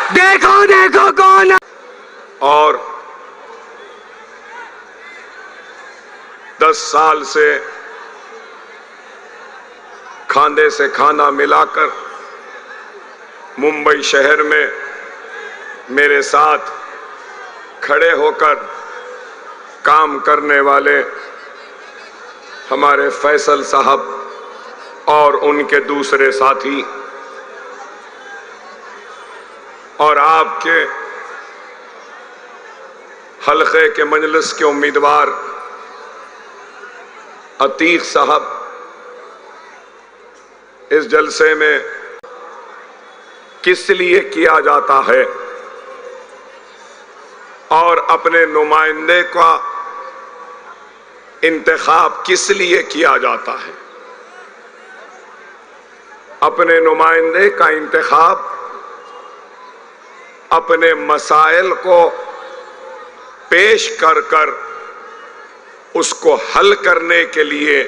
देखो देखो कौन। और 10 साल से खाने से खाना मिलाकर मुंबई शहर में मेरे साथ खड़े होकर काम करने वाले हमारे फैसल साहब और उनके दूसरे साथी और आपके हल्के के मजलिस के उम्मीदवार अतीक साहब इस जलसे में किस लिए किया जाता है और अपने नुमाइंदे का इंतखाब किस लिए किया जाता है। अपने नुमाइंदे का इंतखाब अपने मसाइल को पेश कर कर उसको हल करने के लिए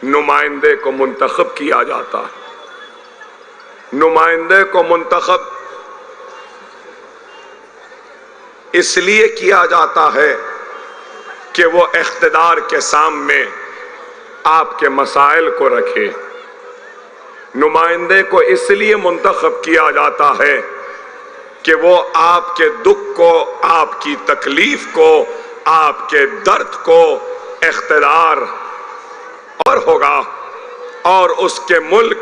नुमाइंदे को मुंतखब किया जाता है। नुमाइंदे को मुंतखब इसलिए किया जाता है कि वो इख्तिदार के सामने आपके मसाइल को रखे। नुमाइंदे को इसलिए मुंतखब किया जाता है कि वो आपके दुख को, आपकी तकलीफ को, आपके दर्द को इख्तिदार और होगा और उसके मुल्क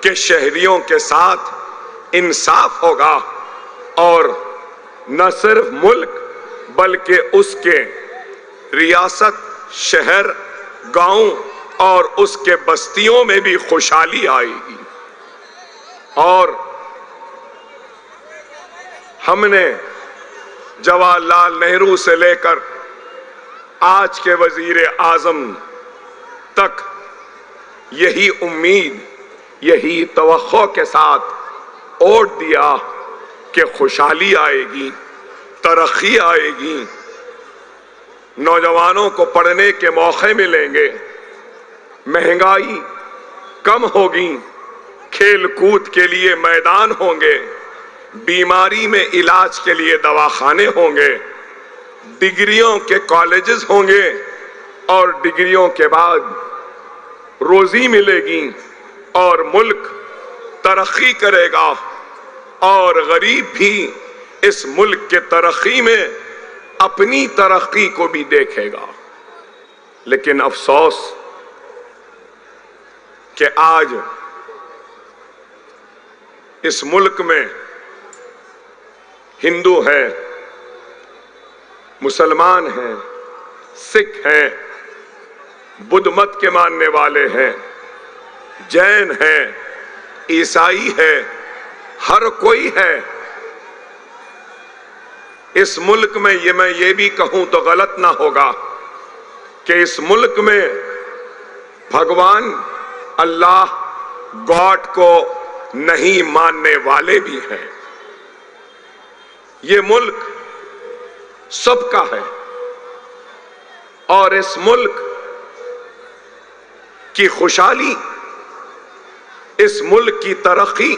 के शहरियों के साथ इंसाफ होगा और न सिर्फ मुल्क बल्कि उसके रियासत, शहर, गांव और उसके बस्तियों में भी खुशहाली आएगी। और हमने जवाहरलाल नेहरू से लेकर आज के वजीर आजम तक यही उम्मीद, यही तवक्को के साथ वोट दिया कि खुशहाली आएगी, तरक्की आएगी, नौजवानों को पढ़ने के मौके मिलेंगे, महंगाई कम होगी, खेल कूद के लिए मैदान होंगे, बीमारी में इलाज के लिए दवाखाने होंगे, डिग्रियों के कॉलेजेस होंगे और डिग्रियों के बाद रोजी मिलेगी और मुल्क तरक्की करेगा और गरीब भी इस मुल्क के तरक्की में अपनी तरक्की को भी देखेगा। लेकिन अफसोस कि आज इस मुल्क में हिंदू हैं, मुसलमान हैं, सिख हैं, बुद्ध मत के मानने वाले हैं, जैन हैं, ईसाई है, हर कोई है। इस मुल्क में मैं ये भी कहूं तो गलत ना होगा कि इस मुल्क में भगवान अल्लाह गॉड को नहीं मानने वाले भी हैं। ये मुल्क सबका है और इस मुल्क की खुशहाली, इस मुल्क की तरक्की,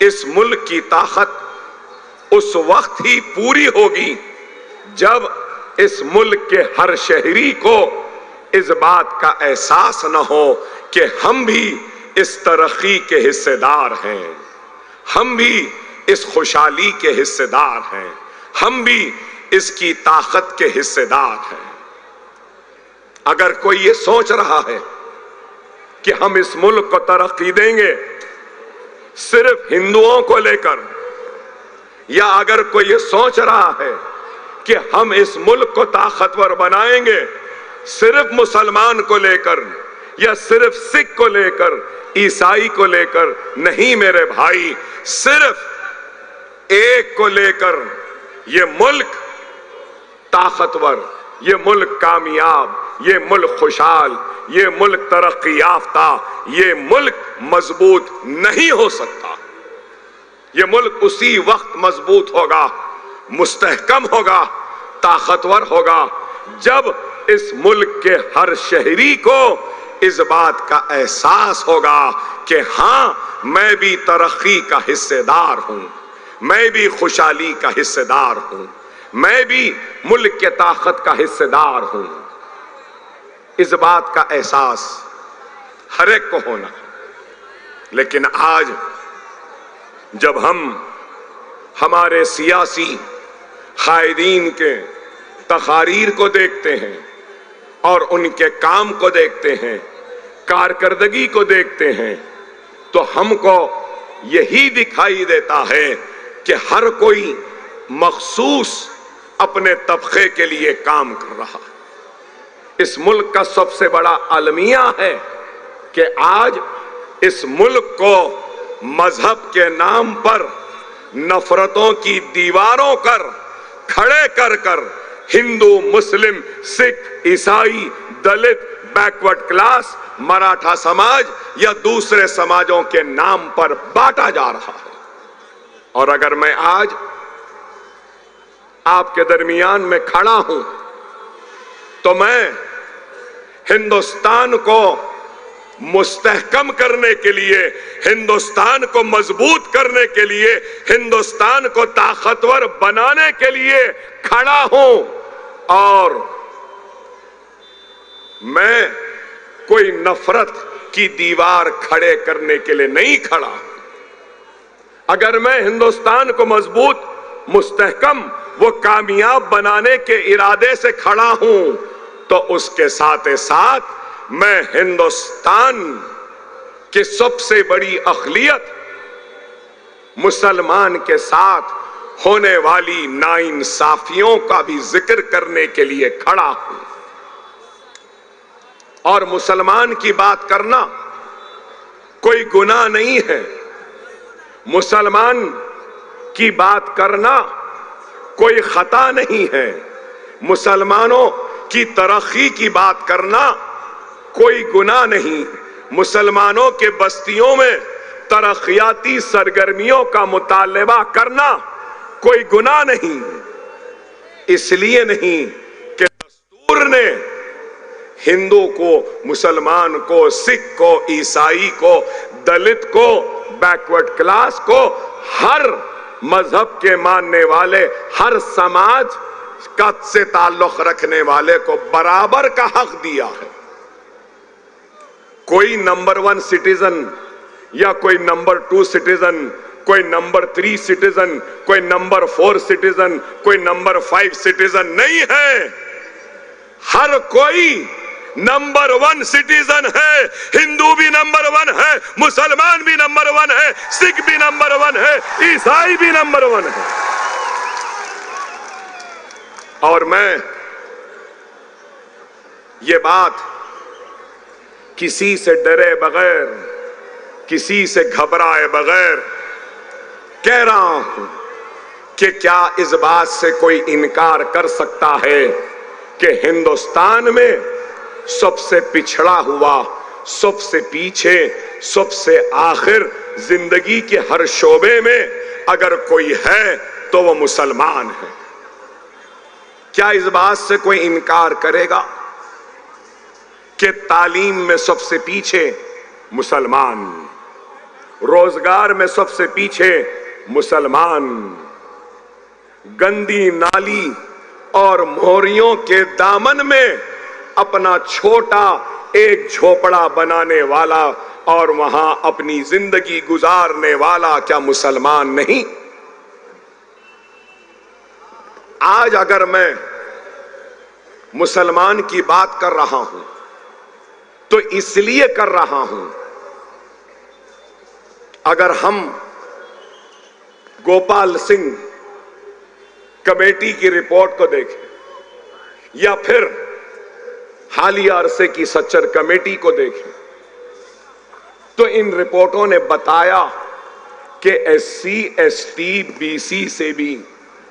इस मुल्क की ताकत उस वक्त ही पूरी होगी जब इस मुल्क के हर शहरी को इस बात का एहसास न हो कि हम भी इस तरक्की के हिस्सेदार हैं, हम भी इस खुशहाली के हिस्सेदार हैं, हम भी इसकी ताकत के हिस्सेदार हैं। अगर कोई ये सोच रहा है कि हम इस मुल्क को तरक्की देंगे सिर्फ हिंदुओं को लेकर, या अगर कोई ये सोच रहा है कि हम इस मुल्क को ताकतवर बनाएंगे सिर्फ मुसलमान को लेकर या सिर्फ सिख को लेकर, ईसाई को लेकर, नहीं मेरे भाई, सिर्फ एक को लेकर ये मुल्क ताकतवर, ये मुल्क कामयाब, ये मुल्क खुशहाल, ये मुल्क तरक्की याफ्ता, ये मुल्क मजबूत नहीं हो सकता। ये मुल्क उसी वक्त मजबूत होगा, मुस्तहकम होगा, ताकतवर होगा जब इस मुल्क के हर शहरी को इस बात का एहसास होगा कि हां, मैं भी तरक्की का हिस्सेदार हूं, मैं भी खुशहाली का हिस्सेदार हूं, मैं भी मुल्क के ताकत का हिस्सेदार हूं। इस बात का एहसास हर एक को होना। लेकिन आज जब हम हमारे सियासी कायदीन के तकारीर को देखते हैं और उनके काम को देखते हैं, कारकर्दगी को देखते हैं, तो हमको यही दिखाई देता है कि हर कोई मखसूस अपने तबके के लिए काम कर रहा है। इस मुल्क का सबसे बड़ा अलमिया है कि आज इस मुल्क को मजहब के नाम पर नफरतों की दीवारों कर खड़े कर कर हिंदू, मुस्लिम, सिख, ईसाई, दलित, बैकवर्ड क्लास, मराठा समाज या दूसरे समाजों के नाम पर बांटा जा रहा है। और अगर मैं आज आपके दरमियान में खड़ा हूं तो मैं हिंदुस्तान को मुस्तहकम करने के लिए, हिंदुस्तान को मजबूत करने के लिए, हिंदुस्तान को ताकतवर बनाने के लिए खड़ा हूं। और मैं कोई नफरत की दीवार खड़े करने के लिए नहीं खड़ा। अगर मैं हिंदुस्तान को मजबूत, मुस्तहकम, वो कामयाब बनाने के इरादे से खड़ा हूं तो उसके साथ साथ मैं हिंदुस्तान की सबसे बड़ी अक़लियत मुसलमान के साथ होने वाली नाइंसाफियों का भी जिक्र करने के लिए खड़ा हूं। और मुसलमान की बात करना कोई गुनाह नहीं है, मुसलमान की बात करना कोई खता नहीं है, मुसलमानों की तरक्की की बात करना कोई गुनाह नहीं, मुसलमानों के बस्तियों में तरक्याती सरगर्मियों का मुतालबा करना कोई गुनाह नहीं। इसलिए नहीं कि दस्तूर ने हिंदू को, मुसलमान को, सिख को, ईसाई को, दलित को, बैकवर्ड क्लास को, हर मजहब के मानने वाले, हर समाज का से ताल्लुक रखने वाले को बराबर का हक दिया है। कोई नंबर 1 सिटीजन या कोई नंबर 2 सिटीजन, कोई नंबर 3 सिटीजन, कोई नंबर 4 सिटीजन, कोई नंबर 5 सिटीजन नहीं है। हर कोई नंबर 1 सिटीजन है। हिंदू भी नंबर 1 है, मुसलमान भी नंबर 1 है, सिख भी नंबर 1 है, ईसाई भी नंबर 1 है। और मैं ये बात किसी से डरे बगैर, किसी से घबराए बगैर कह रहा हूं कि क्या इस बात से कोई इनकार कर सकता है कि हिंदुस्तान में सबसे पिछड़ा हुआ, सबसे पीछे, सबसे आखिर जिंदगी के हर शोबे में अगर कोई है तो वो मुसलमान है? क्या इस बात से कोई इनकार करेगा कि तालीम में सबसे पीछे मुसलमान, रोजगार में सबसे पीछे मुसलमान, गंदी नाली और मोहरियों के दामन में अपना छोटा एक झोपड़ा बनाने वाला और वहां अपनी जिंदगी गुजारने वाला क्या मुसलमान नहीं? आज अगर मैं मुसलमान की बात कर रहा हूं तो इसलिए कर रहा हूं, अगर हम गोपाल सिंह कमेटी की रिपोर्ट को देखें या फिर हालिया अरसे की सच्चर कमेटी को देखें तो इन रिपोर्टों ने बताया कि SC, ST, BC से भी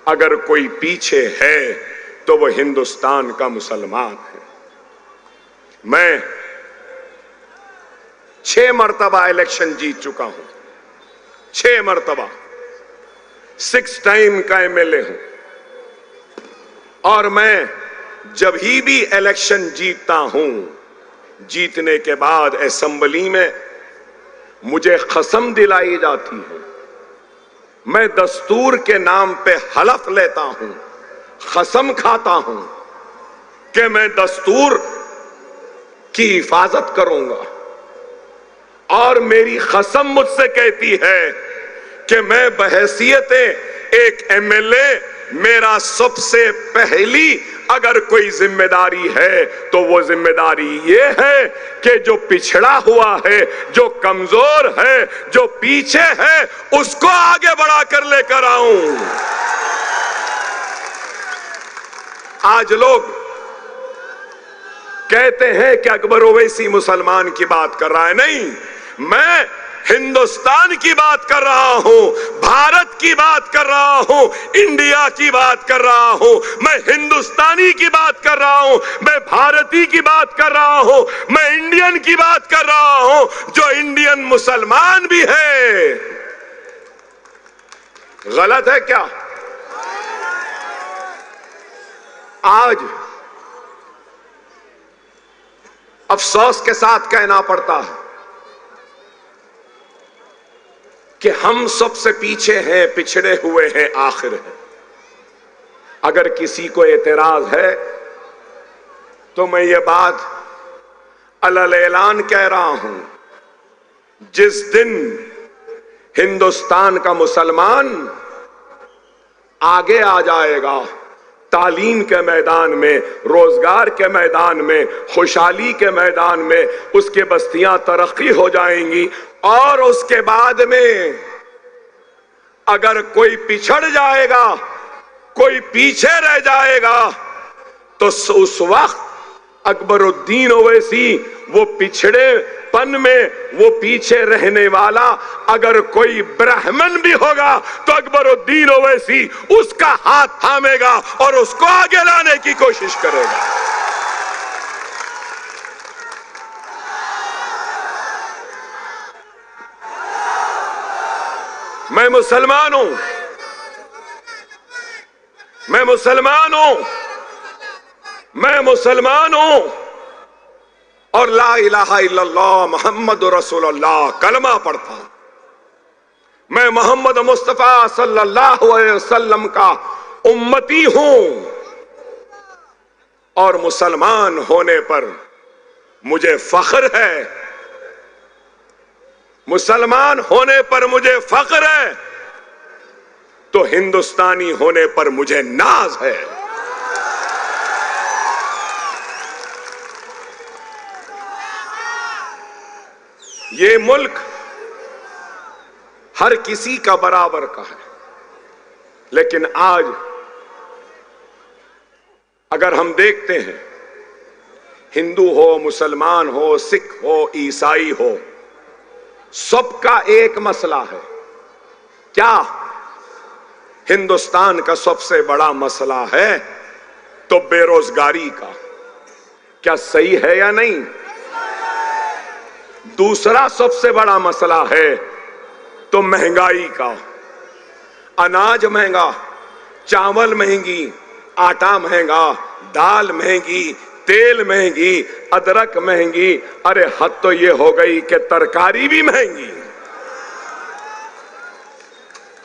अगर कोई पीछे है तो वो हिंदुस्तान का मुसलमान है। मैं 6 मरतबा इलेक्शन जीत चुका हूं, 6 मरतबा, 6 टाइम का MLA हूं। और मैं जब भी इलेक्शन जीतता हूं, जीतने के बाद असेंबली में मुझे कसम दिलाई जाती है मैं दस्तूर के नाम पे हलफ लेता हूं, कसम खाता हूं कि मैं दस्तूर की हिफाजत करूंगा और मेरी कसम मुझसे कहती है कि मैं बहैसियत एक एमएलए, मेरा सबसे पहली अगर कोई जिम्मेदारी है तो वो जिम्मेदारी ये है कि जो पिछड़ा हुआ है, जो कमजोर है, जो पीछे है, उसको आगे बढ़ाकर लेकर आऊं। आज लोग कहते हैं कि अकबर ओवैसी मुसलमान की बात कर रहा है। नहीं, मैं हिंदुस्तान की बात कर रहा हूं, भारत की बात कर रहा हूं, इंडिया की बात कर रहा हूं, मैं हिंदुस्तानी की बात कर रहा हूं, मैं भारतीय की बात कर रहा हूं, मैं इंडियन की बात कर रहा हूं, जो इंडियन मुसलमान भी है। गलत है क्या? आज अफसोस के साथ कहना पड़ता है कि हम सबसे पीछे हैं, पिछड़े हुए हैं, आखिर है। अगर किसी को एतराज है तो मैं ये बात अलल ऐलान कह रहा हूं, जिस दिन हिंदुस्तान का मुसलमान आगे आ जाएगा, तालीम के मैदान में, रोजगार के मैदान में, खुशहाली के मैदान में, उसके बस्तियां तरक्की हो जाएंगी। और उसके बाद में अगर कोई पिछड़ जाएगा, कोई पीछे रह जाएगा, तो उस वक्त अकबरुद्दीन ओवैसी वो पिछड़ेपन में, वो पीछे रहने वाला अगर कोई ब्राह्मण भी होगा तो अकबरुद्दीन ओवैसी उसका हाथ थामेगा और उसको आगे लाने की कोशिश करेगा। मैं मुसलमान हूं, मैं मुसलमान हूं, मैं मुसलमान हूं और ला इलाहा इल्लल्लाह मुहम्मद रसूलुल्लाह कलमा पढ़ता हूं। मैं मोहम्मद मुस्तफा सल्लल्लाहु अलैहि वसल्लम का उम्मती हूं और मुसलमान होने पर मुझे फख्र है, मुसलमान होने पर मुझे फख्र है, तो हिंदुस्तानी होने पर मुझे नाज है। ये मुल्क हर किसी का बराबर का है, लेकिन आज अगर हम देखते हैं, हिंदू हो, मुसलमान हो, सिख हो, ईसाई हो, सबका एक मसला है। क्या हिंदुस्तान का सबसे बड़ा मसला है तो बेरोजगारी का। क्या सही है या नहीं? दूसरा सबसे बड़ा मसला है तो महंगाई का। अनाज महंगा, चावल महंगी, आटा महंगा, दाल महंगी, तेल महंगी, अदरक महंगी, अरे हद तो ये हो गई कि तरकारी भी महंगी,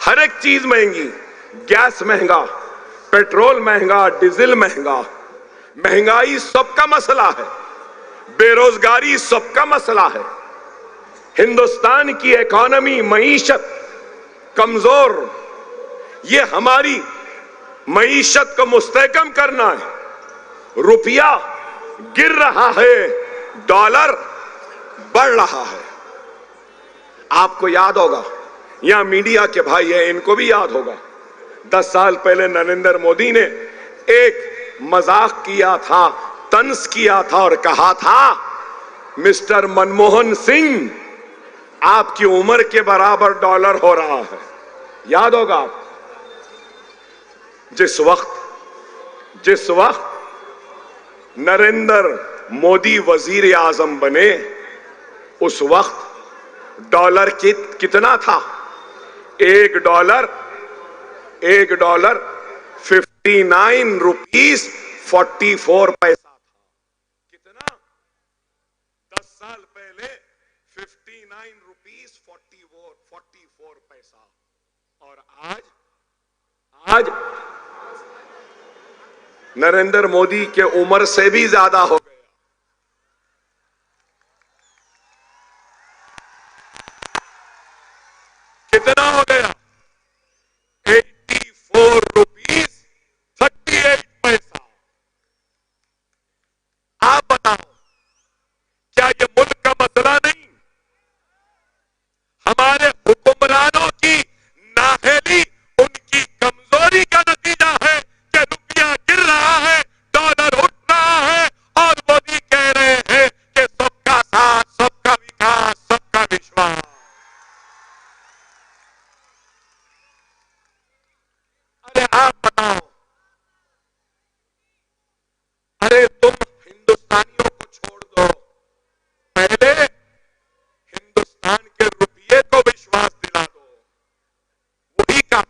हर एक चीज महंगी। गैस महंगा, पेट्रोल महंगा, डीजल महंगा। महंगाई सबका मसला है, बेरोजगारी सबका मसला है। हिंदुस्तान की इकोनॉमी, मईशत कमजोर, ये हमारी मईशत को मुस्तहकम करना है। रुपया गिर रहा है, डॉलर बढ़ रहा है। आपको याद होगा, यहां मीडिया के भाई हैं, इनको भी याद होगा, 10 साल पहले नरेंद्र मोदी ने एक मजाक किया था, तंज किया था और कहा था, मिस्टर मनमोहन सिंह, आपकी उम्र के बराबर डॉलर हो रहा है। याद होगा आप? जिस वक्त नरेंद्र मोदी वजीर आजम बने, उस वक्त डॉलर कितना था? एक डॉलर 59 रुपीस 44 पैसा था। कितना? 10 साल पहले 59 रुपीस 44 पैसा। और आज नरेंद्र मोदी के उम्र से भी ज्यादा हो गया। कितना हो गया? 84 रुपीज 38 पैसा। आप बताओ, क्या ये मुल्क का मसला नहीं? हमारे हुक्मरानों की नाअहली, उनकी कमजोरी का नतीजा है कि रुपया गिर रहा है, डॉलर उठ रहा है और मोदी कह रहे हैं कि सबका साथ, सबका विकास, सबका विश्वास। अरे आप बताओ, अरे तुम हिंदुस्तानियों को छोड़ दो, पहले हिंदुस्तान के रुपये को विश्वास दिला दो, वही काम,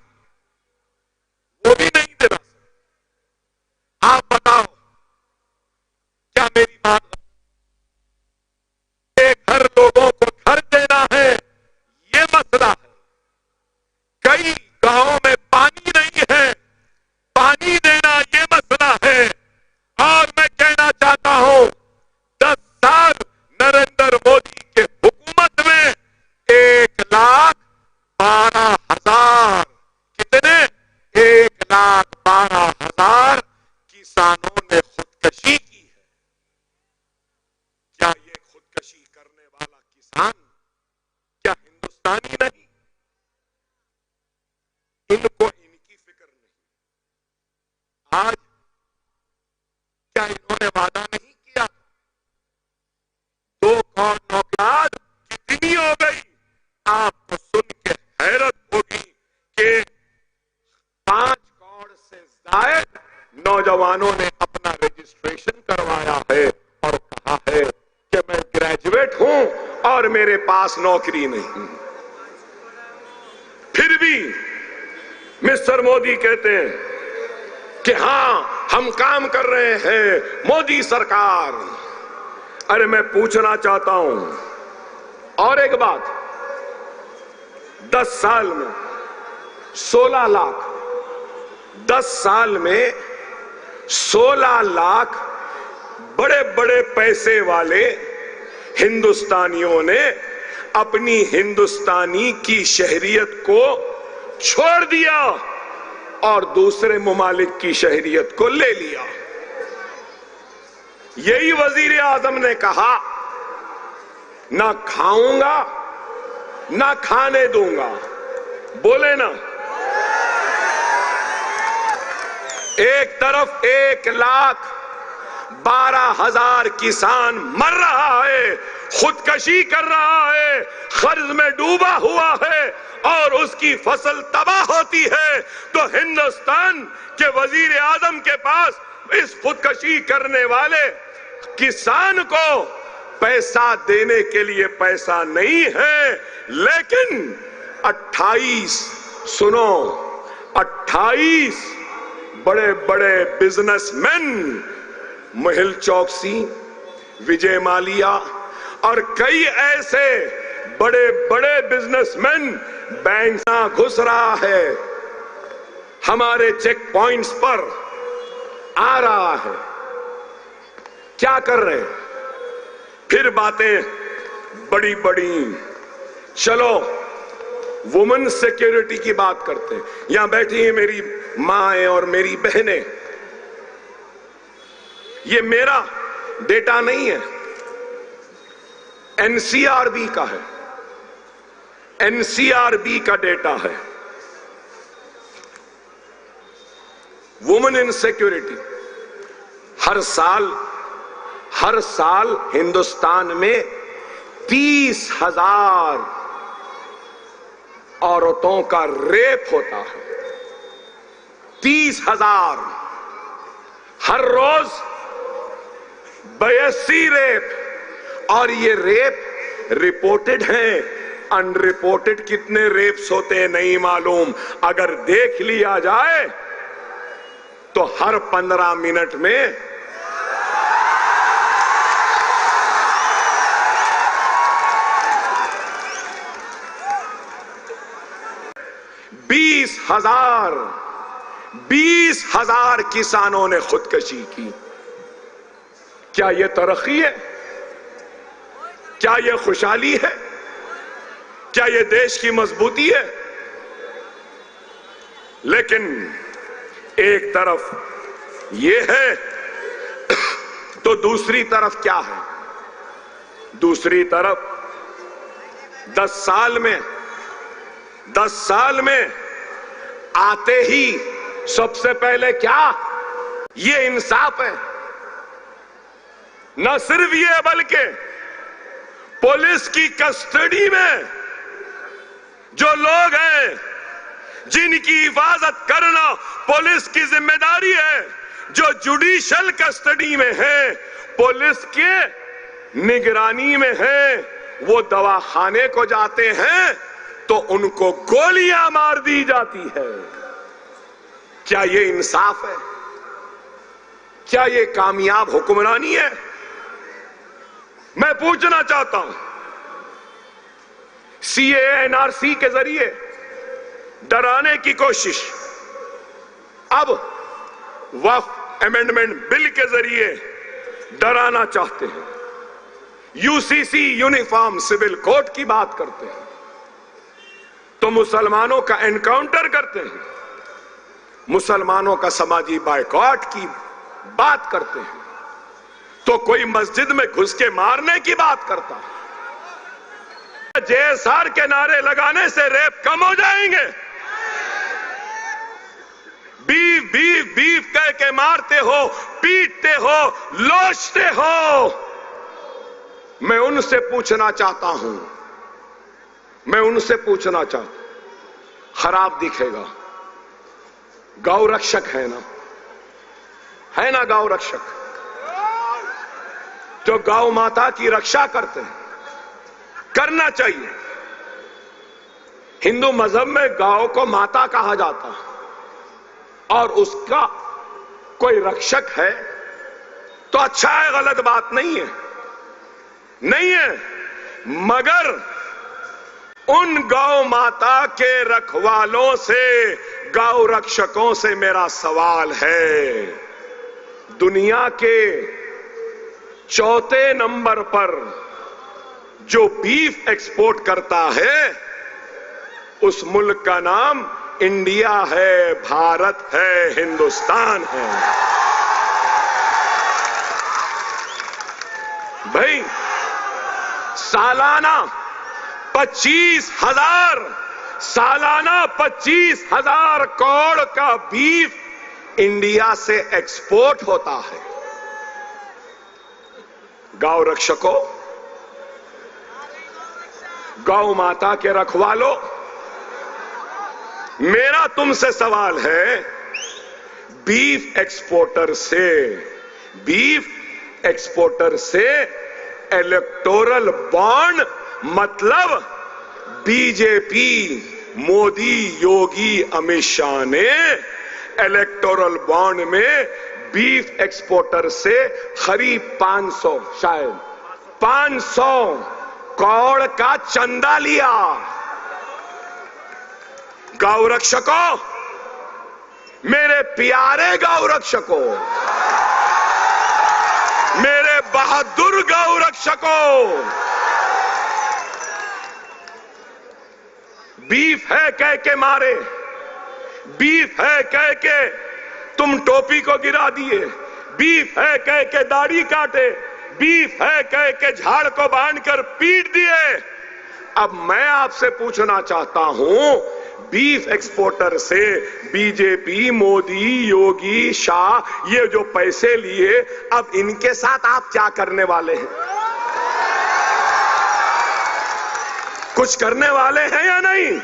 वो भी नहीं दिला सकते। आप बताओ, क्या मेरी बात? घर लोगों को घर देना है, ये मसला है। कई गांवों में पानी नहीं है, पानी देना ये मसला है। और मैं कहना चाहता हूं, 10 साल नरेंद्र मोदी के हुकूमत में 1,12,000, कितने? 1,12,000 किसानों ने खुदकशी की है। क्या ये खुदकशी करने वाला किसान क्या हिंदुस्तानी नहीं? इनको इनकी फिक्र नहीं। आज क्या इन्होंने वादा नहीं किया? 2 करोड़ नौकरियां कितनी हो गई? आपको सुन के हैरत होगी कि 5 करोड़ से ज्यादा नौजवानों ने अपना रजिस्ट्रेशन करवाया है और कहा है कि मैं ग्रेजुएट हूं और मेरे पास नौकरी नहीं। फिर भी मिस्टर मोदी कहते हैं कि हां, हम काम कर रहे हैं, मोदी सरकार। अरे मैं पूछना चाहता हूं और एक बात, 10 साल में 16 लाख, 10 साल में 16 लाख बड़े बड़े पैसे वाले हिंदुस्तानियों ने अपनी हिंदुस्तानी की शहरियत को छोड़ दिया और दूसरे ममालिक की शहरियत को ले लिया। यही वजीर आजम ने कहा, ना खाऊंगा ना खाने दूंगा। बोले ना, एक तरफ 1,12,000 किसान मर रहा है, खुदकशी कर रहा है, कर्ज में डूबा हुआ है और उसकी फसल तबाह होती है, तो हिंदुस्तान के वजीर आजम के पास इस खुदकशी करने वाले किसान को पैसा देने के लिए पैसा नहीं है। लेकिन 28 सुनो, 28 बड़े बड़े बिजनेसमैन, मेहुल चौकसी, विजय माल्या और कई ऐसे बड़े बड़े बिजनेसमैन बैंक में घुस रहा है, हमारे चेक पॉइंट्स पर आ रहा है। क्या कर रहे हैं? फिर बातें बड़ी बड़ी। चलो वुमेन सिक्योरिटी की बात करते हैं। यहां बैठी है मेरी मां और मेरी बहनें। ये मेरा डेटा नहीं है, एनसीआरबी का है, एनसीआरबी का डेटा है। वुमेन इन सिक्योरिटी, हर साल हिंदुस्तान में 30,000 औरतों का रेप होता है। 30,000 हर रोज 82 रेप। और ये रेप रिपोर्टेड हैं, अनरिपोर्टेड कितने रेप्स होते हैं नहीं मालूम। अगर देख लिया जाए तो हर 15 मिनट में 20 20,000 किसानों ने खुदकशी की। क्या यह तरक्की है? क्या यह खुशहाली है? क्या यह देश की मजबूती है? लेकिन एक तरफ यह है तो दूसरी तरफ क्या है? दूसरी तरफ 10 साल में आते ही सबसे पहले क्या ये इंसाफ है? न सिर्फ ये बल्कि पुलिस की कस्टडी में जो लोग हैं जिनकी हिफाजत करना पुलिस की जिम्मेदारी है, जो जुडिशियल कस्टडी में है, पुलिस के निगरानी में है, वो दवाखाने को जाते हैं तो उनको गोलियां मार दी जाती है। क्या ये इंसाफ है? क्या ये कामयाब हुक्मरानी है? मैं पूछना चाहता हूं, सीएए एनआरसी के जरिए डराने की कोशिश, अब वक्फ अमेंडमेंट बिल के जरिए डराना चाहते हैं, यूसीसी यूनिफॉर्म सिविल कोड की बात करते हैं, तो मुसलमानों का एनकाउंटर करते हैं, मुसलमानों का समाजी बायकॉट की बात करते हैं, तो कोई मस्जिद में घुस के मारने की बात करता है। जेएसआर के नारे लगाने से रेप कम हो जाएंगे? बीफ बीफ बीफ कह के मारते हो, पीटते हो, लोचते हो। मैं उनसे पूछना चाहता हूं, खराब दिखेगा, गौ रक्षक है ना गौ रक्षक, जो गौ माता की रक्षा करते हैं, करना चाहिए। हिंदू मजहब में गौ को माता कहा जाता है और उसका कोई रक्षक है तो अच्छा है, गलत बात नहीं है, मगर उन गौ माता के रखवालों से, गौ रक्षकों से मेरा सवाल है, दुनिया के 4थे नंबर पर जो बीफ एक्सपोर्ट करता है उस मुल्क का नाम इंडिया है, भारत है, हिंदुस्तान है। भाई सालाना 25,000 करोड़ का बीफ इंडिया से एक्सपोर्ट होता है। गौ रक्षकों, गौ माता के रखवालों, मेरा तुमसे सवाल है, बीफ एक्सपोर्टर से इलेक्टोरल बॉन्ड, मतलब बीजेपी, मोदी, योगी, अमित शाह ने इलेक्टोरल बॉन्ड में बीफ एक्सपोर्टर से करीब 500 करोड़ का चंदा लिया। गौ रक्षकों, मेरे प्यारे गौ रक्षकों, मेरे बहादुर गौ रक्षकों, बीफ है कह के मारे, बीफ है कह के तुम टोपी को गिरा दिए, बीफ है कह के दाढ़ी काटे, बीफ है कह के झाड़ को बांधकर पीट दिए। अब मैं आपसे पूछना चाहता हूं, बीफ एक्सपोर्टर से बीजेपी, मोदी, योगी, शाह ये जो पैसे लिए, अब इनके साथ आप क्या करने वाले हैं? कुछ करने वाले हैं या नहीं?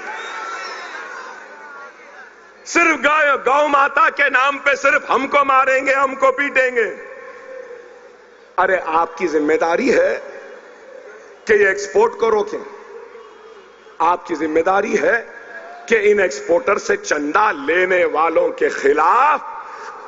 सिर्फ गौ माता के नाम पे सिर्फ हमको मारेंगे, हमको पीटेंगे। अरे आपकी जिम्मेदारी है कि ये एक्सपोर्ट को रोकें। आपकी जिम्मेदारी है कि इन एक्सपोर्टर से चंदा लेने वालों के खिलाफ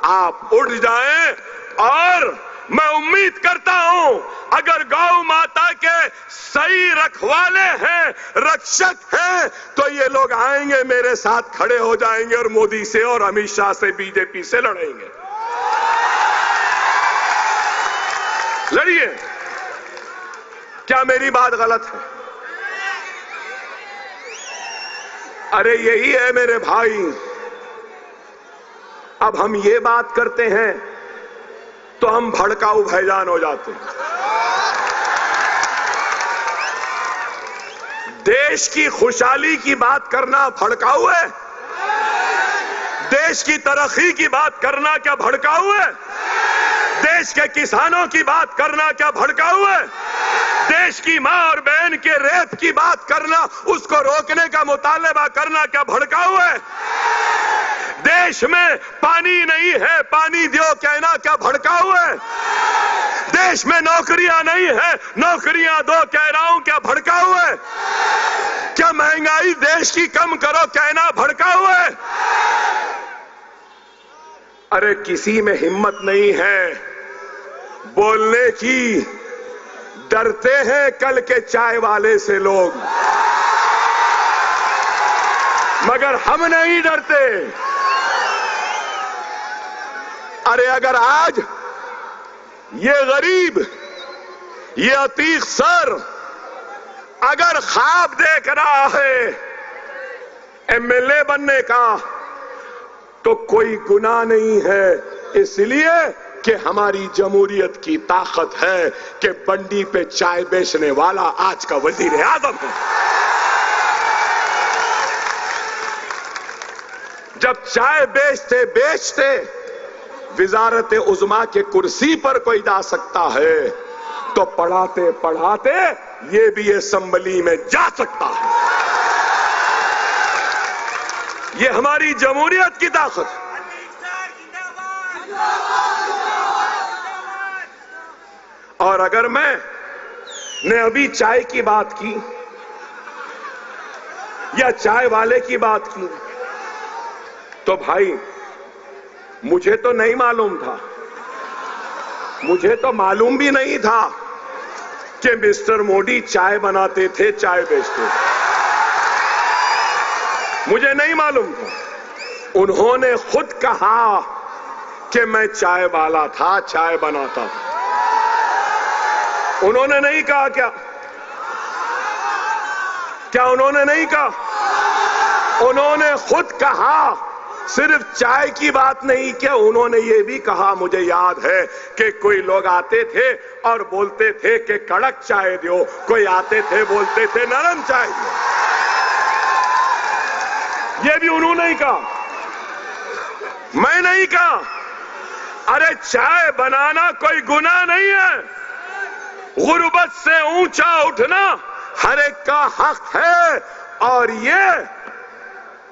आप उठ जाएं और मैं उम्मीद करता हूं अगर गौ माता के सही रखवाले हैं, रक्षक हैं, तो ये लोग आएंगे, मेरे साथ खड़े हो जाएंगे और मोदी से और अमित शाह से, बीजेपी से लड़ेंगे। लड़िए। क्या मेरी बात गलत है? अरे यही है मेरे भाई। अब हम ये बात करते हैं तो हम भड़काऊ भाईजान हो जाते हैं। देश की खुशहाली की बात करना भड़काऊ है? देश की तरक्की की बात करना क्या भड़काऊ है? देश के किसानों की बात करना क्या भड़काऊ है? देश की मां और बहन के रेप की बात करना, उसको रोकने का मुतालबा करना क्या भड़काऊ है? देश में पानी नहीं है, पानी दो कहना क्या भड़काऊ है? देश में नौकरियां नहीं है, नौकरियां दो कह रहा हूं क्या भड़काऊ है? क्या महंगाई देश की कम करो कहना भड़काऊ है? अरे किसी में हिम्मत नहीं है बोलने की, डरते हैं कल के चाय वाले से लोग, मगर हम नहीं डरते। अरे अगर आज ये गरीब, ये अतीक सर अगर ख्वाब देख रहा है एमएलए बनने का, तो कोई गुनाह नहीं है, इसलिए कि हमारी जमहूरियत की ताकत है कि बंडी पे चाय बेचने वाला आज का वजीर आजम है। जब चाय बेचते बेचते विजारत उज़्मा के कुर्सी पर कोई जा सकता है, तो पढ़ाते पढ़ाते ये भी असेंबली में जा सकता है। ये हमारी जमहूरियत की ताकत है। और अगर मैंने अभी चाय की बात की या चाय वाले की बात की, तो भाई मुझे तो नहीं मालूम था, मुझे तो मालूम भी नहीं था कि मिस्टर मोदी चाय बनाते थे, चाय बेचते थे। मुझे नहीं मालूम था। उन्होंने खुद कहा कि मैं चाय वाला था, चाय बनाता था। उन्होंने नहीं कहा क्या? क्या उन्होंने नहीं कहा? उन्होंने खुद कहा। सिर्फ चाय की बात नहीं किया, उन्होंने ये भी कहा, मुझे याद है कि कोई लोग आते थे और बोलते थे कि कड़क चाय दो, कोई आते थे बोलते थे नरम चाय दो। ये भी उन्होंने ही कहा, मैं नहीं कहा। अरे चाय बनाना कोई गुनाह नहीं है, गुर्बत से ऊंचा उठना हर एक का हक है, और ये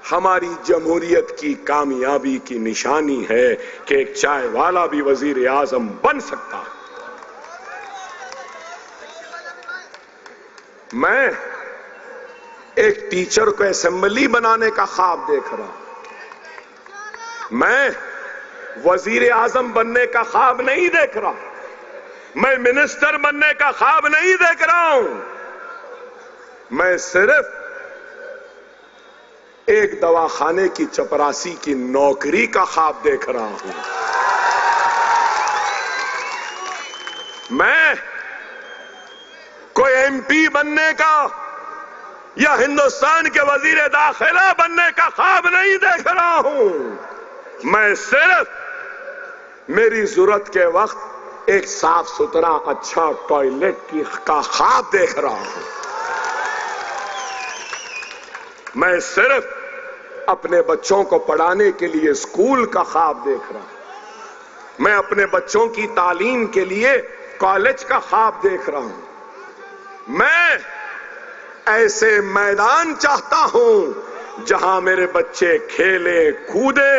हमारी जमहूरियत की कामयाबी की निशानी है कि एक चाय वाला भी वजीर आजम बन सकता है। मैं एक टीचर को असेंबली बनाने का ख्वाब देख रहा हूं। मैं वजीर आजम बनने का ख्वाब नहीं देख रहा, मैं मिनिस्टर बनने का ख्वाब नहीं देख रहा हूं। मैं सिर्फ एक दवाखाने की चपरासी की नौकरी का ख्वाब देख रहा हूं। मैं कोई एमपी बनने का या हिंदुस्तान के वजीर दाखिला बनने का ख्वाब नहीं देख रहा हूं। मैं सिर्फ मेरी जरूरत के वक्त एक साफ सुथरा अच्छा टॉयलेट का ख्वाब देख रहा हूं। मैं सिर्फ अपने बच्चों को पढ़ाने के लिए स्कूल का ख्वाब देख रहा हूं। मैं अपने बच्चों की तालीम के लिए कॉलेज का ख्वाब देख रहा हूं। मैं ऐसे मैदान चाहता हूं जहां मेरे बच्चे खेले कूदे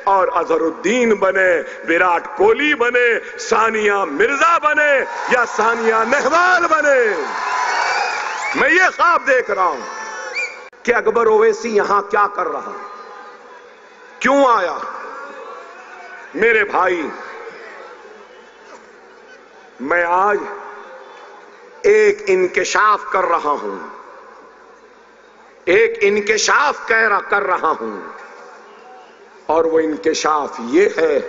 और अजहरुद्दीन बने, विराट कोहली बने, सानिया मिर्जा बने या सानिया नेहवाल बने। मैं ये ख्वाब देख रहा हूं कि अकबर ओवैसी यहां क्या कर रहा, क्यों आया। मेरे भाई, मैं आज एक इंकिशाफ कर रहा हूं, एक इंकिशाफ कर रहा हूं, और वो इंकिशाफ ये है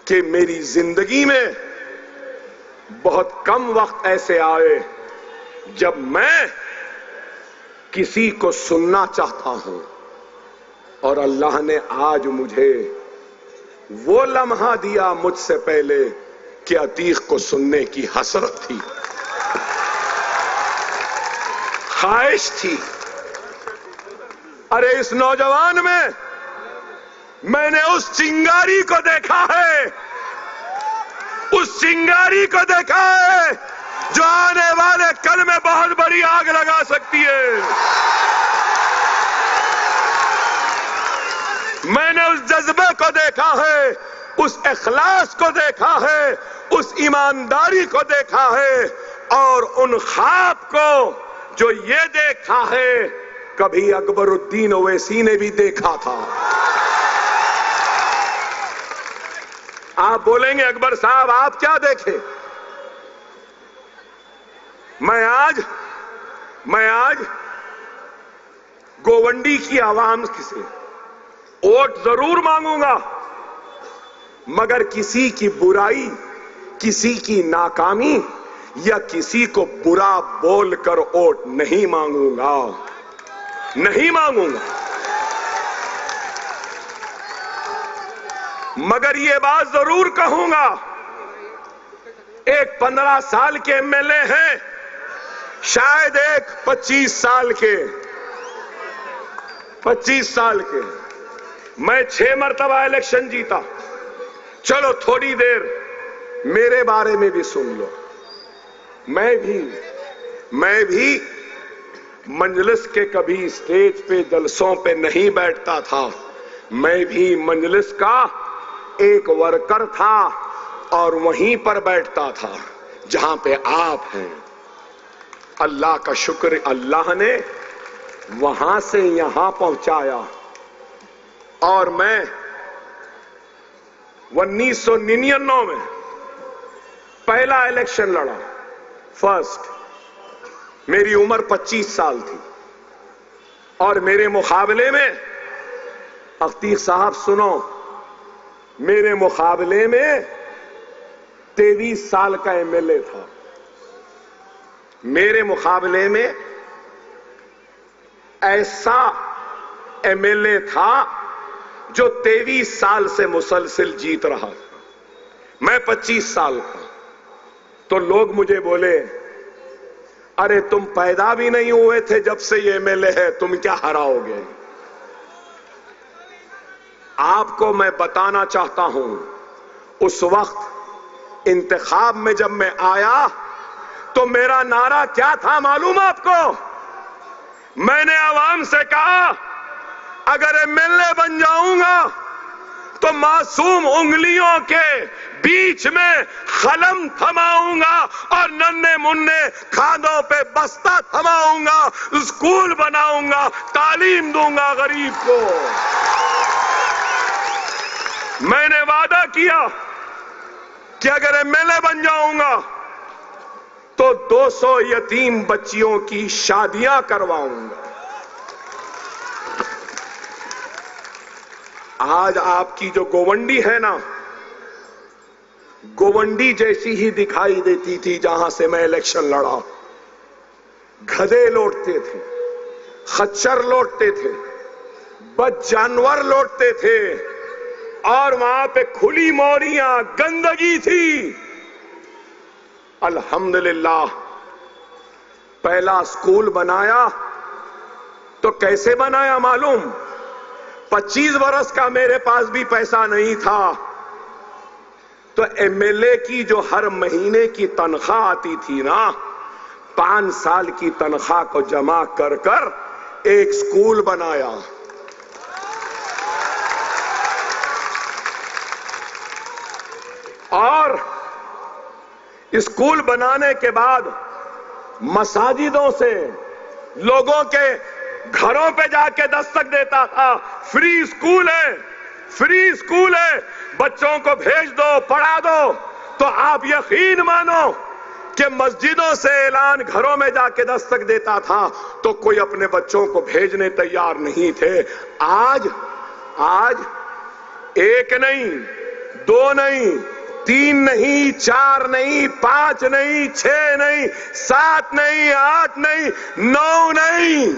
कि मेरी जिंदगी में बहुत कम वक्त ऐसे आए जब मैं किसी को सुनना चाहता हूं, और अल्लाह ने आज मुझे वो लम्हा दिया मुझसे पहले कि अतीक को सुनने की हसरत थी, ख्वाहिश थी। अरे इस नौजवान में मैंने उस चिंगारी को देखा है, उस चिंगारी को देखा है जो आने वाले कल में बहुत बड़ी आग लगा सकती है। मैंने उस जज्बे को देखा है, उस इखलास को देखा है, उस ईमानदारी को देखा है, और उन ख्वाब को जो ये देखा है कभी अकबरुद्दीन ओवैसी ने भी देखा था। आप बोलेंगे अकबर साहब आप क्या देखे? मैं आज गोवंडी की आवाम से वोट जरूर मांगूंगा, मगर किसी की बुराई, किसी की नाकामी या किसी को बुरा बोलकर वोट नहीं मांगूंगा, नहीं मांगूंगा। मगर ये बात जरूर कहूंगा, एक 15 साल के एमएलए हैं, शायद एक 25 साल के, 25 साल के। मैं 6 मरतबा इलेक्शन जीता। चलो थोड़ी देर मेरे बारे में भी सुन लो। मैं भी मजलिस के कभी स्टेज पे जलसों पे नहीं बैठता था। मैं भी मजलिस का एक वर्कर था और वहीं पर बैठता था जहां पे आप हैं। अल्लाह का शुक्र, अल्लाह ने वहां से यहां पहुंचाया। और मैं 1999 में पहला इलेक्शन लड़ा, फर्स्ट। मेरी उम्र 25 साल थी और मेरे मुकाबले में, अख्तीर साहब सुनो, मेरे मुकाबले में 23 साल का एमएलए था। मेरे मुकाबले में ऐसा एमएलए था जो 23 साल से मुसलसल जीत रहा था। मैं 25 साल का। तो लोग मुझे बोले, अरे तुम पैदा भी नहीं हुए थे जब से ये एमएलए है, तुम क्या हराओगे? आपको मैं बताना चाहता हूं, उस वक्त इंतखाब में जब मैं आया तो मेरा नारा क्या था मालूम आपको? मैंने आवाम से कहा, अगर एमएलए बन जाऊंगा तो मासूम उंगलियों के बीच में कलम थमाऊंगा और नन्हे मुन्ने खानों पे बस्ता थमाऊंगा, स्कूल बनाऊंगा, तालीम दूंगा गरीब को। मैंने वादा किया कि अगर एमएलए बन जाऊंगा तो 200 यतीम बच्चियों की शादियां करवाऊंगा। आज आपकी जो गोवंडी है ना, गोवंडी जैसी ही दिखाई देती थी जहां से मैं इलेक्शन लड़ा। गधे लौटते थे, खच्चर लौटते थे, बद जानवर लौटते थे, और वहां पे खुली मोरियां, गंदगी थी। अल्हम्दुलिल्लाह पहला स्कूल बनाया तो कैसे बनाया मालूम? 25 बरस का मेरे पास भी पैसा नहीं था, तो एमएलए की जो हर महीने की तनख्वाह आती थी ना, 5 साल की तनख्वाह को जमा कर कर एक स्कूल बनाया। और स्कूल बनाने के बाद मसाजिदों से लोगों के घरों पे जाके दस्तक देता था, फ्री स्कूल है, फ्री स्कूल है, बच्चों को भेज दो, पढ़ा दो। तो आप यकीन मानो कि मस्जिदों से ऐलान घरों में जाके दस्तक देता था तो कोई अपने बच्चों को भेजने तैयार नहीं थे। आज एक नहीं, दो नहीं, तीन नहीं, चार नहीं, पांच नहीं, छह नहीं, सात नहीं, आठ नहीं, नौ नहीं,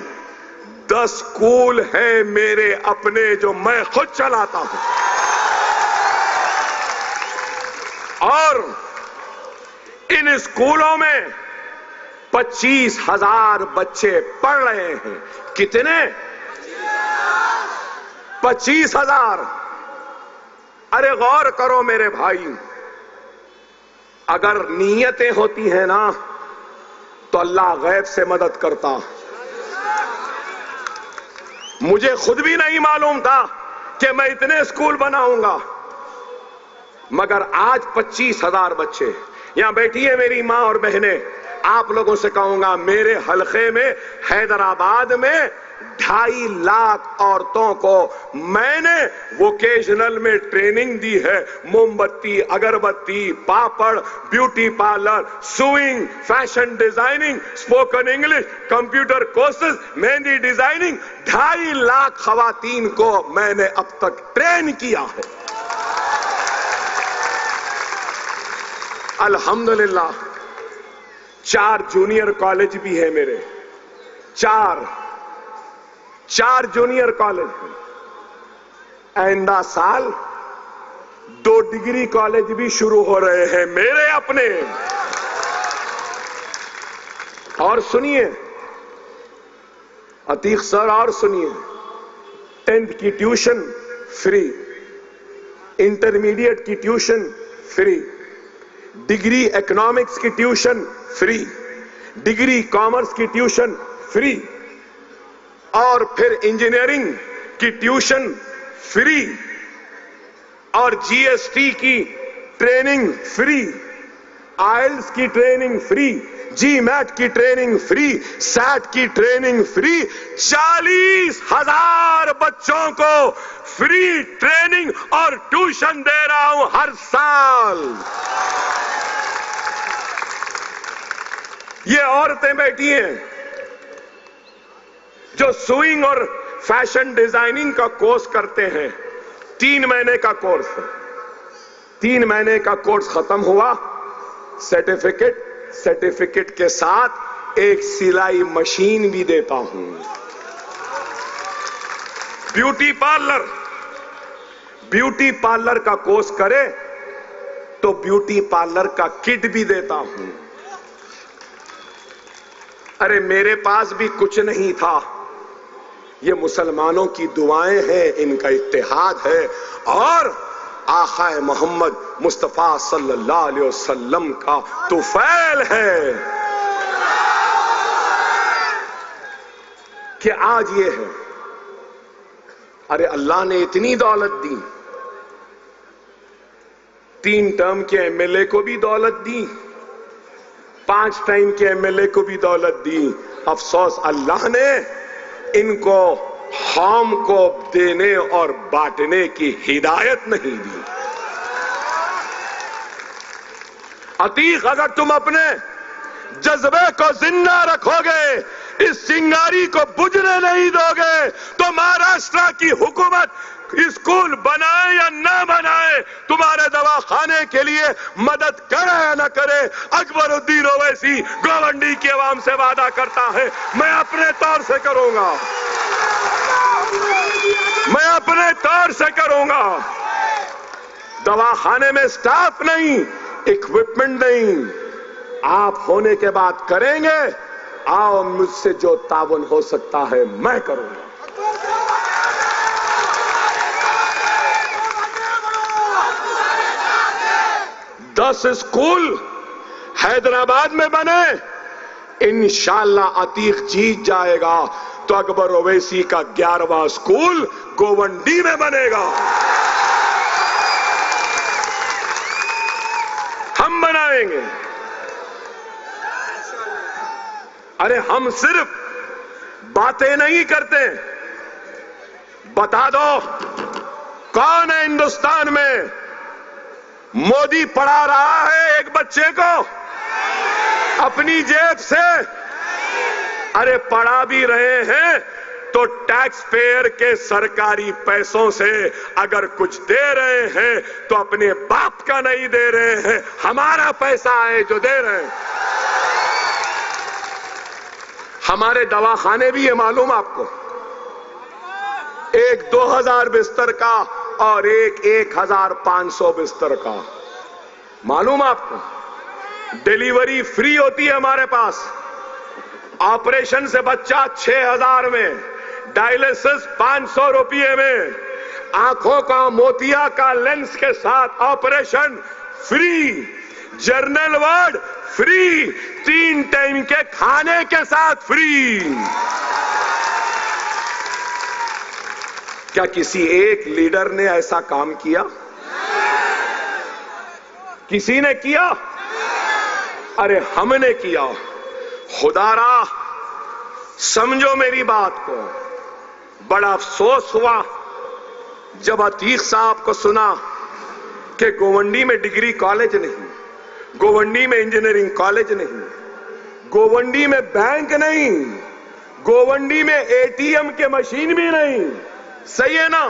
10 स्कूल हैं मेरे अपने जो मैं खुद चलाता हूं। और इन स्कूलों में 25,000 बच्चे पढ़ रहे हैं। कितने? 25,000। अरे गौर करो मेरे भाई, अगर नीयतें होती हैं ना तो अल्लाह गैब से मदद करता। मुझे खुद भी नहीं मालूम था कि मैं इतने स्कूल बनाऊंगा, मगर आज 25,000 बच्चे। यहां बैठी है मेरी मां और बहनें, आप लोगों से कहूंगा मेरे हलके में हैदराबाद में 2.5 लाख औरतों को मैंने वोकेशनल में ट्रेनिंग दी है। मोमबत्ती, अगरबत्ती, पापड़, beauty parlour, sewing, fashion designing, spoken English, computer courses, mehndi designing, 2.5 lakh खवातीन को मैंने अब तक ट्रेन किया है। अल्हम्दुलिल्लाह 4 जूनियर कॉलेज भी है मेरे, 4 जूनियर कॉलेज हैं। आइंदा साल 2 डिग्री कॉलेज भी शुरू हो रहे हैं मेरे अपने। और सुनिए अतीक सर, और सुनिए, 10th की ट्यूशन फ्री, इंटरमीडिएट की ट्यूशन फ्री, डिग्री इकोनॉमिक्स की ट्यूशन फ्री, डिग्री कॉमर्स की ट्यूशन फ्री, और फिर इंजीनियरिंग की ट्यूशन फ्री, और जीएसटी की ट्रेनिंग फ्री, आइल्स की ट्रेनिंग फ्री, जीमैट की ट्रेनिंग फ्री, सैट की ट्रेनिंग फ्री। 40,000 बच्चों को फ्री ट्रेनिंग और ट्यूशन दे रहा हूं हर साल। ये औरतें बैठी हैं जो सुइंग और फैशन डिजाइनिंग का कोर्स करते हैं। 3 महीने का कोर्स है, 3 महीने का कोर्स खत्म हुआ, सर्टिफिकेट के साथ एक सिलाई मशीन भी देता हूं। ब्यूटी पार्लर का कोर्स करे तो ब्यूटी पार्लर का किट भी देता हूं। अरे मेरे पास भी कुछ नहीं था, ये मुसलमानों की दुआएं हैं, इनका इत्तेहाद है और आक़ाए मोहम्मद मुस्तफा सल्लल्लाहु अलैहि वसल्लम का तुफैल है कि आज ये है। अरे अल्लाह ने इतनी दौलत दी, 3 टर्म के एमएलए को भी दौलत दी, 5 टाइम के एमएलए को भी दौलत दी। अफसोस अल्लाह ने इनको हम को देने और बांटने की हिदायत नहीं दी। अतीक, अगर तुम अपने जज्बे को जिंदा रखोगे, इस चिंगारी को बुझने नहीं दोगे, तो महाराष्ट्र की हुकूमत स्कूल बनाए या ना बनाए, तुम्हारे दवाखाने के लिए मदद करे या न करे, अकबरुद्दीन ओवैसी गोवंडी की आवाम से वादा करता है, मैं अपने तौर से करूंगा, मैं अपने तौर से करूंगा। दवाखाने में स्टाफ नहीं, इक्विपमेंट नहीं, आप होने के बाद करेंगे। आओ, मुझसे जो ताउन हो सकता है मैं करूंगा। दस स्कूल हैदराबाद में बने, इंशाअल्लाह अतीक जीत जाएगा तो अकबर ओवैसी का 11वां स्कूल गोवंडी में बनेगा। हम बनाएंगे। अरे हम सिर्फ बातें नहीं करते, बता दो कौन है हिंदुस्तान में मोदी पढ़ा रहा है एक बच्चे को अपनी जेब से। अरे पढ़ा भी रहे हैं तो टैक्स पेयर के सरकारी पैसों से। अगर कुछ दे रहे हैं तो अपने बाप का नहीं दे रहे हैं, हमारा पैसा है जो दे रहे हैं। हमारे दवाखाने भी है, मालूम आपको, एक 2000 बिस्तर का और एक 1500 बिस्तर का। मालूम आपको, डिलीवरी फ्री होती है हमारे पास। ऑपरेशन से बच्चा 6000 में, डायलिसिस 500 रुपये में, आंखों का मोतिया का लेंस के साथ operation free, general ward free, 3 time के खाने के साथ फ्री। क्या किसी एक लीडर ने ऐसा काम किया? किसी ने किया? अरे हमने किया। खुदारा समझो मेरी बात को। बड़ा अफसोस हुआ जब अतीक साहब को सुना कि गोवंडी में डिग्री कॉलेज नहीं, गोवंडी में इंजीनियरिंग कॉलेज नहीं, गोवंडी में बैंक नहीं, गोवंडी में एटीएम के मशीन भी नहीं। सही है ना?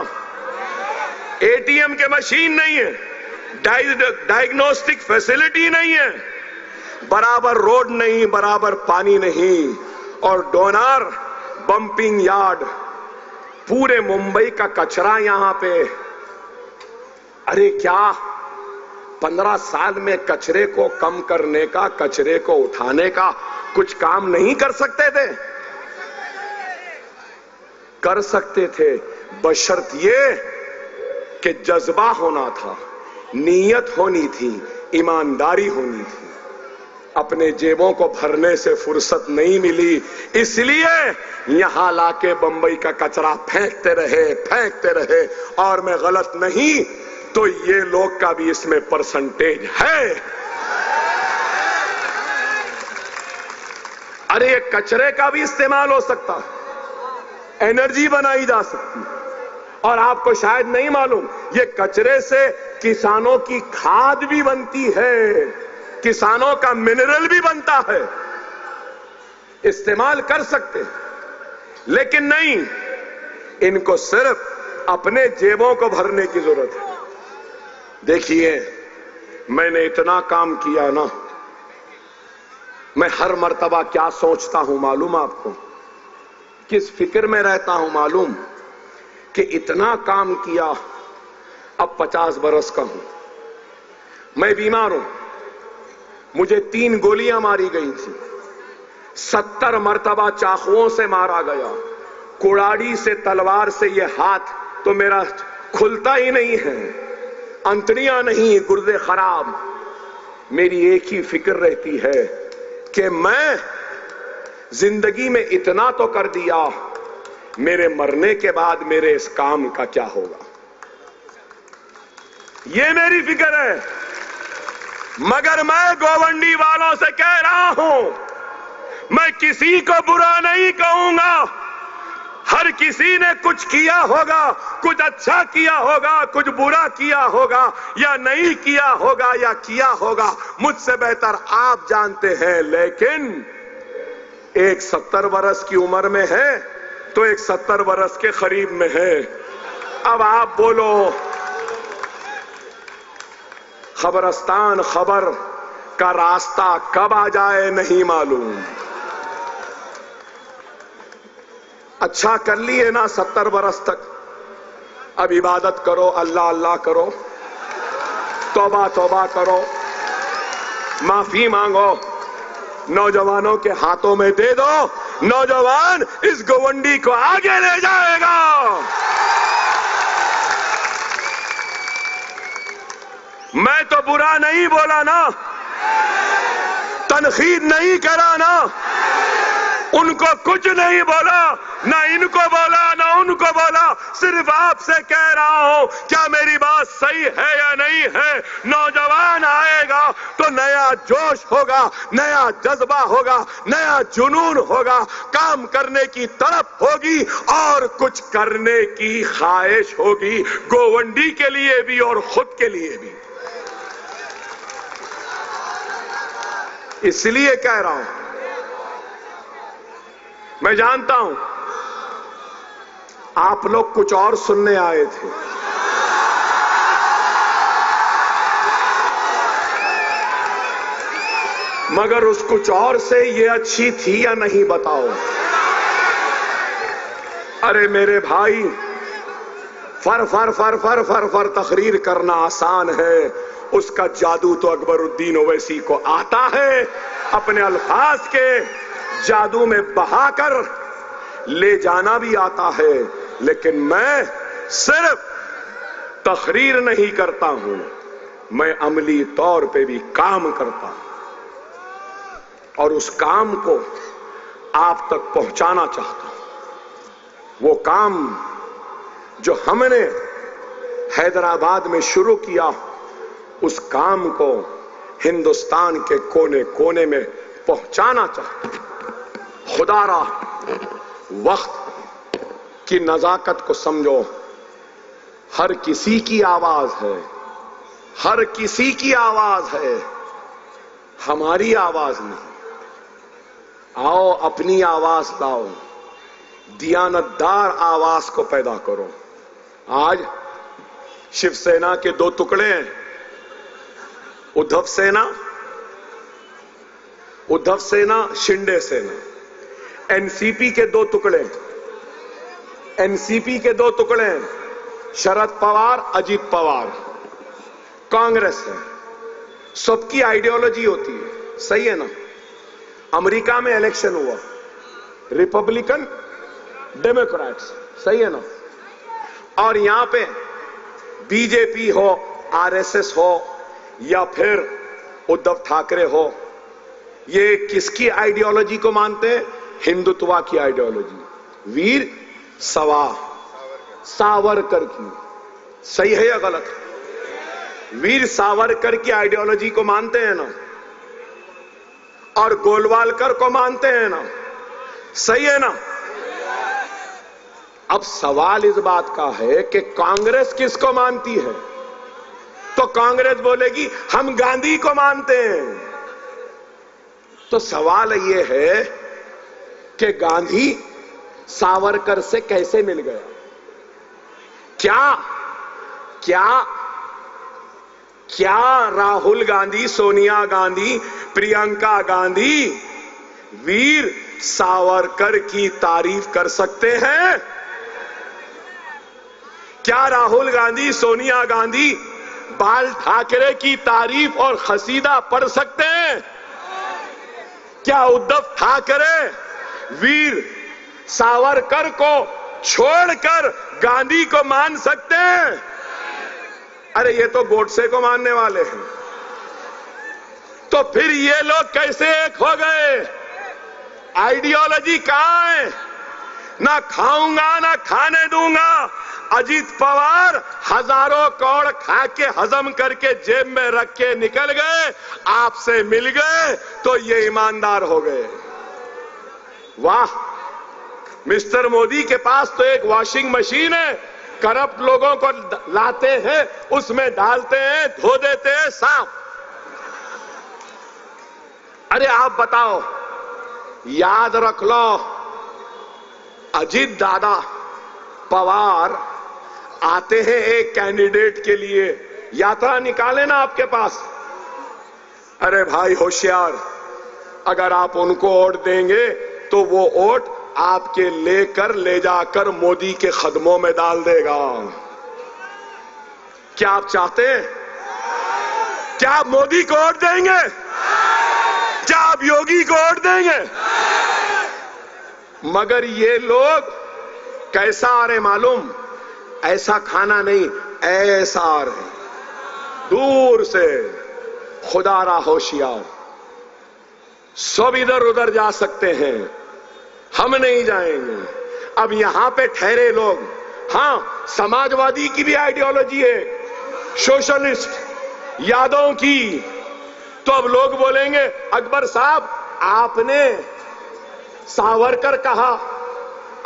एटीएम के मशीन नहीं है, डायग्नोस्टिक फैसिलिटी नहीं है, बराबर रोड नहीं, बराबर पानी नहीं, और डोनार बंपिंग यार्ड। पूरे मुंबई का कचरा यहां पे। अरे क्या 15 साल में कचरे को कम करने का, कचरे को उठाने का कुछ काम नहीं कर सकते थे? कर सकते थे, बशर्त ये कि जज्बा होना था, नीयत होनी थी, ईमानदारी होनी थी। अपने जेबों को भरने से फुर्सत नहीं मिली, इसलिए यहां लाके बंबई का कचरा फेंकते रहे। और मैं गलत नहीं तो ये लोग का भी इसमें परसेंटेज है। अरे ये कचरे का भी इस्तेमाल हो सकता, एनर्जी बनाई जा सकती। और आपको शायद नहीं मालूम, ये कचरे से किसानों की खाद भी बनती है, किसानों का मिनरल भी बनता है। इस्तेमाल कर सकते, लेकिन नहीं, इनको सिर्फ अपने जेबों को भरने की जरूरत है। देखिए, मैंने इतना काम किया ना, मैं हर मर्तबा क्या सोचता हूं मालूम आपको? किस फिक्र में रहता हूं मालूम? कि इतना काम किया, अब 50 बरस का हूं, मैं बीमार हूं, मुझे 3 गोलियां मारी गई थी, 70 मर्तबा चाकुओं से मारा गया, कुड़ाड़ी से, तलवार से ये हाथ तो मेरा खुलता ही नहीं है, अंतड़ियां नहीं, गुर्दे खराब। मेरी एक ही फिक्र रहती है कि मैं जिंदगी में इतना तो कर दिया, मेरे मरने के बाद मेरे इस काम का क्या होगा? ये मेरी फिक्र है। मगर मैं गोवंडी वालों से कह रहा हूं, मैं किसी को बुरा नहीं कहूंगा। हर किसी ने कुछ किया होगा, कुछ अच्छा किया होगा, कुछ बुरा किया होगा, या नहीं किया होगा या किया होगा, मुझसे बेहतर आप जानते हैं। लेकिन एक 70 बरस की उम्र में है तो एक 70 बरस के करीब में है। अब आप बोलो, खबरस्तान खबर का रास्ता कब आ जाए नहीं मालूम। अच्छा कर लिए ना 70 बरस तक, अब इबादत करो, अल्लाह अल्लाह करो, तौबा तौबा करो, माफी मांगो, नौजवानों के हाथों में दे दो, नौजवान इस गोवंडी को आगे ले जाएगा। मैं तो बुरा नहीं बोला ना, तनकीद नहीं करा ना, उनको कुछ नहीं बोला, ना इनको बोला ना उनको बोला, सिर्फ आपसे कह रहा हूं, क्या मेरी बात सही है या नहीं है? नौजवान आएगा तो नया जोश होगा, नया जज्बा होगा, नया जुनून होगा, काम करने की तरफ होगी और कुछ करने की ख्वाहिश होगी, गोवंडी के लिए भी और खुद के लिए भी। इसलिए कह रहा हूं, मैं जानता हूं आप लोग कुछ और सुनने आए थे, मगर उस कुछ और से ये अच्छी थी या नहीं बताओ। अरे मेरे भाई, फर फर फर फर फर फर तकरीर करना आसान है, उसका जादू तो अकबरुद्दीन ओवैसी को आता है। अपने अल्फाज के जादू में बहाकर ले जाना भी आता है, लेकिन मैं सिर्फ तकरीर नहीं करता हूं, मैं अमली तौर पे भी काम करता हूं और उस काम को आप तक पहुंचाना चाहता हूं। वो काम जो हमने हैदराबाद में शुरू किया, उस काम को हिंदुस्तान के कोने कोने में पहुंचाना चाहता हूं। खुदारा वक्त की नजाकत को समझो। हर किसी की आवाज है, हर किसी की आवाज है, हमारी आवाज नहीं। आओ अपनी आवाज लाओ, दियानतदार आवाज को पैदा करो। आज शिवसेना के दो टुकड़े हैं, उद्धव सेना शिंदे सेना। एनसीपी के दो टुकड़े, एनसीपी के दो टुकड़े हैं, शरद पवार अजीत पवार। कांग्रेस है, सबकी आइडियोलॉजी होती है, सही है ना। अमेरिका में इलेक्शन हुआ, रिपब्लिकन डेमोक्रेट्स, सही है ना। और यहां पे बीजेपी हो, आरएसएस हो या फिर उद्धव ठाकरे हो, ये किसकी आइडियोलॉजी को मानते हैं? हिंदुत्व की आइडियोलॉजी, वीर सावरकर की। सही है या गलत? वीर सावरकर की आइडियोलॉजी को मानते हैं ना, और गोलवालकर को मानते हैं ना, सही है ना। अब सवाल इस बात का है कि कांग्रेस किसको मानती है? तो कांग्रेस बोलेगी हम गांधी को मानते हैं। तो सवाल यह है कि गांधी सावरकर से कैसे मिल गया? क्या राहुल गांधी, सोनिया गांधी, प्रियंका गांधी वीर सावरकर की तारीफ कर सकते हैं? क्या राहुल गांधी, सोनिया गांधी बाल ठाकरे की तारीफ और खसीदा पढ़ सकते हैं? क्या उद्धव ठाकरे वीर सावरकर को छोड़कर गांधी को मान सकते हैं? अरे ये तो गोडसे को मानने वाले हैं। तो फिर ये लोग कैसे एक हो गए? आइडियोलॉजी कहां है? ना खाऊंगा ना खाने दूंगा। अजीत पवार हजारों करोड़ खा के हजम करके जेब में रख के निकल गए, आपसे मिल गए तो ये ईमानदार हो गए। वाह, मिस्टर मोदी के पास तो एक वॉशिंग मशीन है, करप्ट लोगों को लाते हैं, उसमें डालते हैं, धो देते हैं, साफ। अरे आप बताओ, याद रख लो, अजीत दादा पवार आते हैं एक कैंडिडेट के लिए, यात्रा निकाले ना आपके पास। अरे भाई होशियार, अगर आप उनको वोट देंगे तो वो वोट आपके लेकर ले जाकर मोदी के कदमों में डाल देगा। क्या आप चाहते हैं? क्या आप मोदी को वोट देंगे? क्या आप योगी को वोट देंगे? मगर ये लोग कैसा आ रहे मालूम? ऐसा खाना नहीं, ऐसा आ रहे, दूर से। खुदारा होशियार, सब इधर उधर जा सकते हैं, हम नहीं जाएंगे। अब यहां पे ठहरे लोग, हां, समाजवादी की भी आइडियोलॉजी है, सोशलिस्ट यादव की। तो अब लोग बोलेंगे अकबर साहब, आपने सावरकर कहा,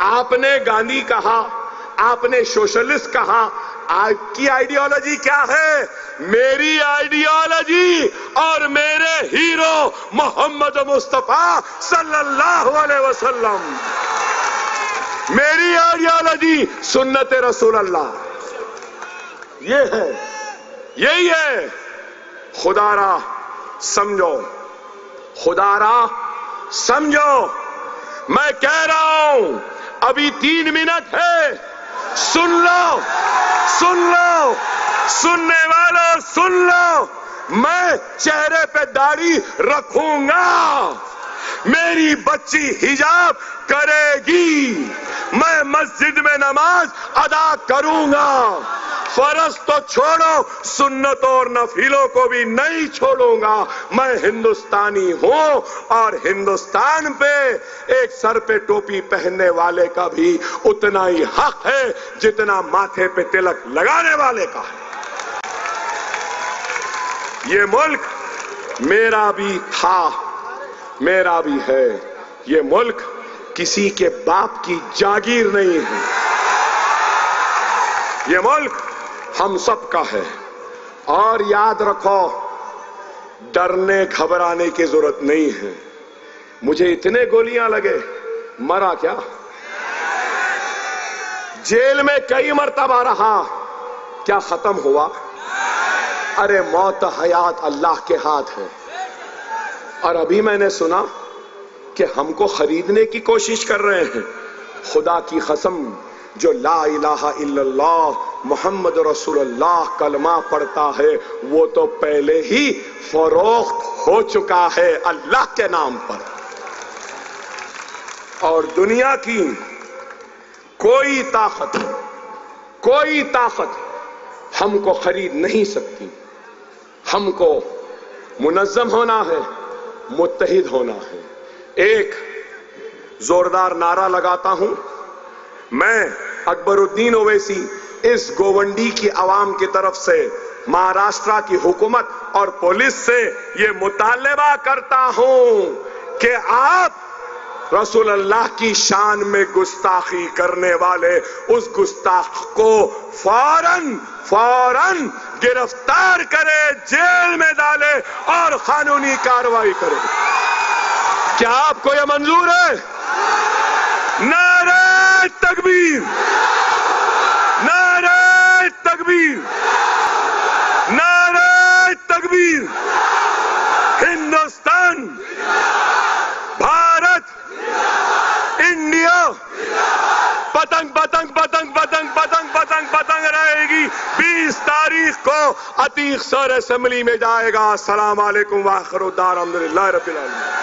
आपने गांधी कहा, आपने सोशलिस्ट कहा, आपकी आइडियोलॉजी क्या है? मेरी आइडियोलॉजी और मेरे हीरो मोहम्मद मुस्तफा सल्लल्लाहु अलैहि वसल्लम, मेरी आइडियोलॉजी सुन्नत रसूल अल्लाह, ये है, यही है। खुदारा समझो, खुदारा समझो, मैं कह रहा हूं अभी 3 मिनट है, सुन लो, सुन लो, सुनने वालों सुन लो। मैं चेहरे पे दाढ़ी रखूंगा, मेरी बच्ची हिजाब करेगी, मैं मस्जिद में नमाज अदा करूंगा। फर्ज तो छोड़ो, सुन्नत और नफिलों को भी नहीं छोड़ूंगा। मैं हिंदुस्तानी हूं और हिंदुस्तान पे एक सर पे टोपी पहनने वाले का भी उतना ही हक है जितना माथे पे तिलक लगाने वाले का है। ये मुल्क मेरा भी था, मेरा भी है। ये मुल्क किसी के बाप की जागीर नहीं है, ये मुल्क हम सब का है। और याद रखो, डरने घबराने की जरूरत नहीं है। मुझे इतने गोलियां लगे, मरा क्या? जेल में कई मर्तबा रहा, क्या खत्म हुआ? अरे मौत हयात अल्लाह के हाथ है। और अभी मैंने सुना कि हमको खरीदने की कोशिश कर रहे हैं। खुदा की कसम, जो ला इलाहा इल्लल्लाह मोहम्मद रसूलुल्लाह कलमा पढ़ता है वो तो पहले ही फरोख्त हो चुका है अल्लाह के नाम पर। और दुनिया की कोई ताकत हमको खरीद नहीं सकती। हमको मुनज़्ज़म होना है, मुत्तहिद होना है। एक जोरदार नारा लगाता हूं मैं, अकबरुद्दीन ओवैसी, इस गोवंडी की आवाम की तरफ से महाराष्ट्र की हुकूमत और पुलिस से ये मुतालबा करता हूं कि आप रसूल अल्लाह की शान में गुस्ताखी करने वाले उस गुस्ताख को फौरन गिरफ्तार करे, जेल में डाले और कानूनी कार्रवाई करे। क्या आपको यह मंजूर है? नारे तकबीर, नारे तकबीर, नारे तकबीर। हिंदुस्तान, भारत, इंडिया, पतंग पतंग पतंग पतंग पतंग पतंग पतंग रहेगी। 20 तारीख को अतीक सर असेंबली में जाएगा। अस्सलाम वालेकुम व आखिरुद्दार अल्हम्दुलिल्लाह रब्बिल आलमीन।